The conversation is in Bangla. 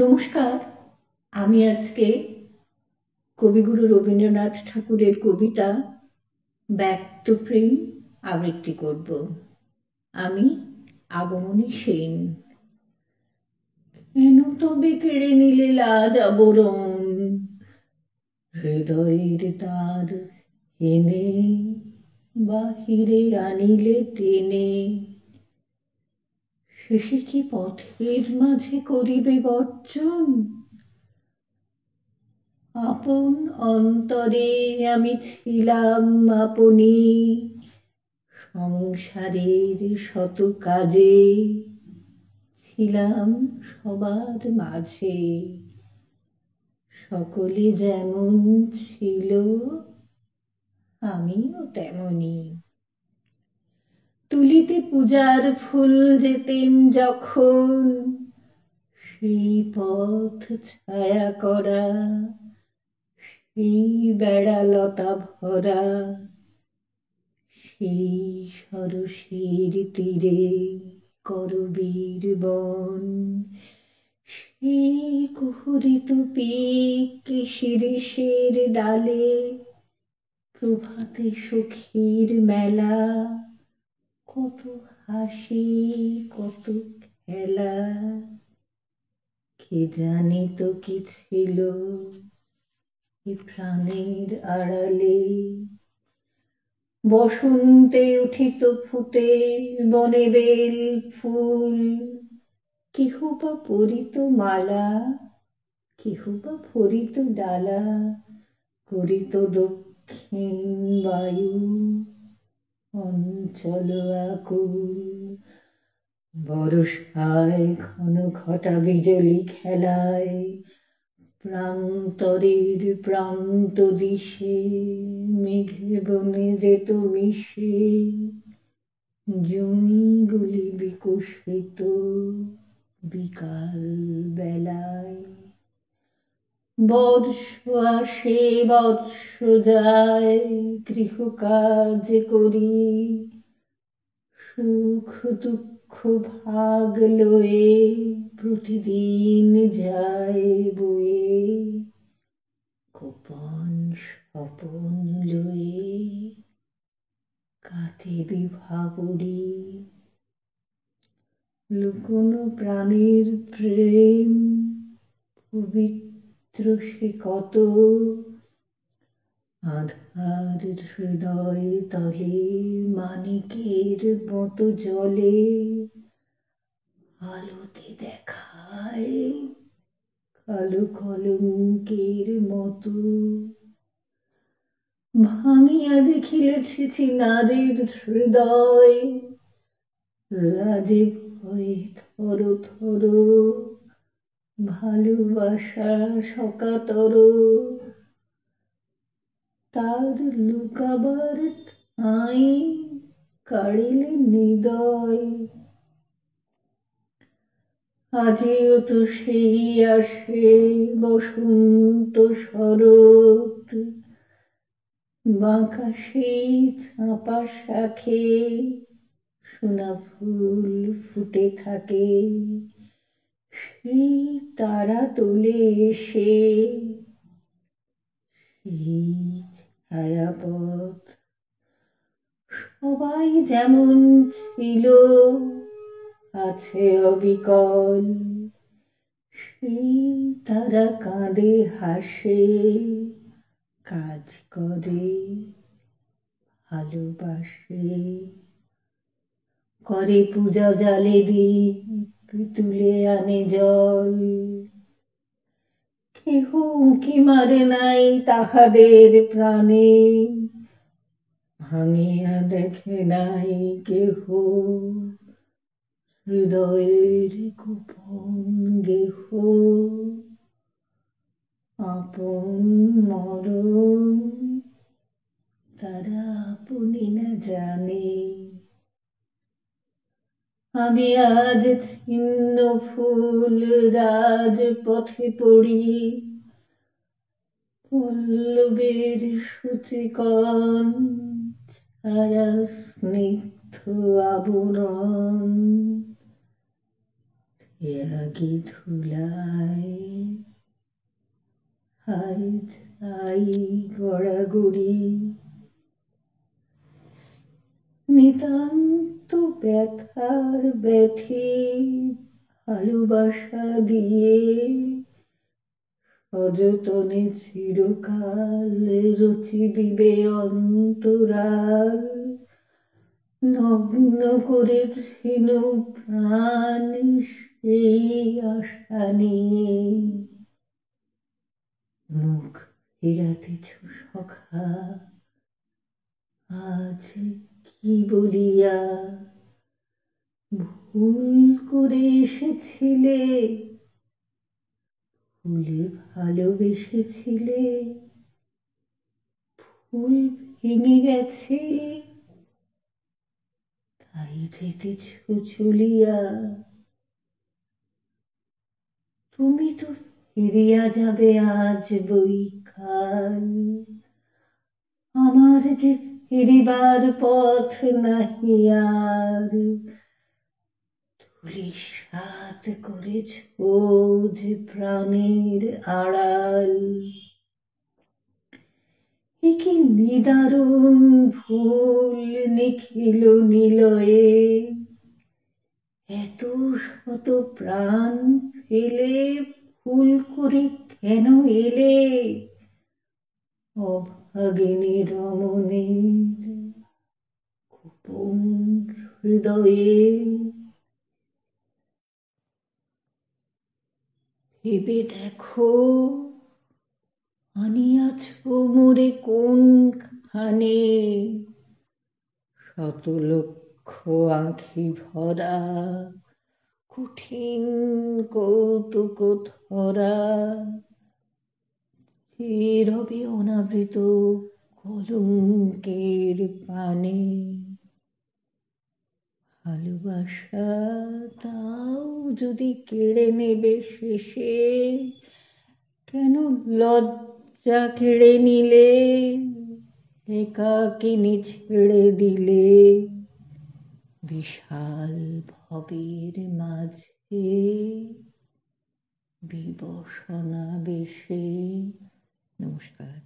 নমস্কার। আমি আজকে কবিগুরু রবীন্দ্রনাথ ঠাকুরের কবিতা ব্যক্তপ্রেম আবৃত্তি করব। আমি আগমনী সেন। কেন তবে কেড়ে নিলে লাজ আবরণ, হৃদয়ের দ্বার এনে বাহিরে আনিলে টেনে, শেষে কি পথের মাঝে করিবে বর্জন? আপন অন্তরে আমি ছিলাম আপনি, সংসারের শত কাজে ছিলাম সবার মাঝে। সকলে যেমন ছিল আমিও তেমনি। তুলিতে পূজার ফুল যেতেম যখন, সেই পথ ছায়া করা, সেই বেড়ালতা ভরা, সেই সরসীর তীরে করবীর বন, সেই কুহুরিত পিক শিরীষের ডালে প্রভাতে সখীর মেলা, কত হাসি কত খেলা। কে জানে তো কি ছিল এ প্রাণের আড়ালে? বসন্তে উঠিত ফুটে বনে বেল ফুল, কেহ বা পরিত মালা, কেহ বা ভরিত ডালা, করিত দক্ষিণ বায়ু অঞ্চল আকুল। বর্ষায় ঘন ঘটা বিজলি খেলায়, প্রান্তরের প্রান্ত দিশে মেঘে বনে যেত মিশে, জমিগুলি বিকশিত বিকাল বেলায়। বর্ষ আসে বর্ষ যায়, গৃহকাজ করি, সুখ দুঃখ ভাগ লয়ে প্রতিদিন যায় বয়ে, গোপন স্বপন লয়ে কাটে বিভাবরী। লুকোনো প্রাণের প্রেম পবিত্র সে কত, আধার হৃদয় তলে মানিকের মতো জলে, আলোতে দেখায় কালো কলঙ্কের মতো। ভাঙিয়া দেখিলেছি চিনারের হৃদয়, লাজে ভয়ে থর থর, ভালোবাসা সকাতর, তার লুকাবার ঠাঁই কাড়িলে হৃদয়। আজিও তো সেই আসে বসন্ত শরৎ, বাঁকা সেই চাঁপা শাখে সোনা ফুল ফুটে থাকে, সেই তারা তোলে এসে সেই ছায়াপথ। সবাই যেমন ছিল আছে অবিকল, সেই তারা কাঁদে হাসে, কাজ করে ভালোবাসে, করে পূজা জালে দীপ তুলে আনে জল। কেহ উঁকি মারে নাই তাহাদের প্রাণে, ভাঙিয়া দেখে নাই কেহ হৃদয়ের গোপন গেহ। আপন মরণ তারা আপনি না জানে। আমি আজ ছিন্ন ফুল রাজপথে পড়ি, পল্লবের সূচিকণ ছায়া স্নিগ্ধ আবরণ। এ আগি ধুলায় হায় ছাই গড়াগড়ি, নিতান্ত ব্যথার ব্যথী ভালোবাসা দিয়ে অযতনে চিরকাল রচি দিবে অন্তরাল, নগ্ন করেছিল প্রাণ সেই আশা নিয়ে। মুখ ফিরাতেছ সখা আজ কি বলিয়া, ভুল করে এসেছিলে, ভুলে ভালোবেসেছিলে, ফুল ভেঙে গেছে তাই যেতেছ চলিয়া। তুমি তো ফিরিয়া যাবে আজ বৈকাল, আমার যে ফিরিবার পথ নাহি আর। ধূলিসাৎ করেছ যে প্রাণের আড়াল, এ কি নিদারুণ ভুল নিখিল নিলয়ে, এত শত প্রাণ ফেলে ভুল করে কেন এলে অভাগিনী রমণীর গোপন হৃদয়ে। ভেবে দেখো আনিয়াছ মোরে কোনখানে, শত লক্ষ আঁখি ভরা কঠিন কৌতুক ধরা, যে রবে অনাবৃত কলঙ্কের পানে। ভালোবাসা তাও যদি কেড়ে নেবে শেষে, কেন লজ্জা কেড়ে নিলে, একাকিনী ছেড়ে দিলে বিশাল ভবের মাঝে বিবসনা বেশে। নমস্কার।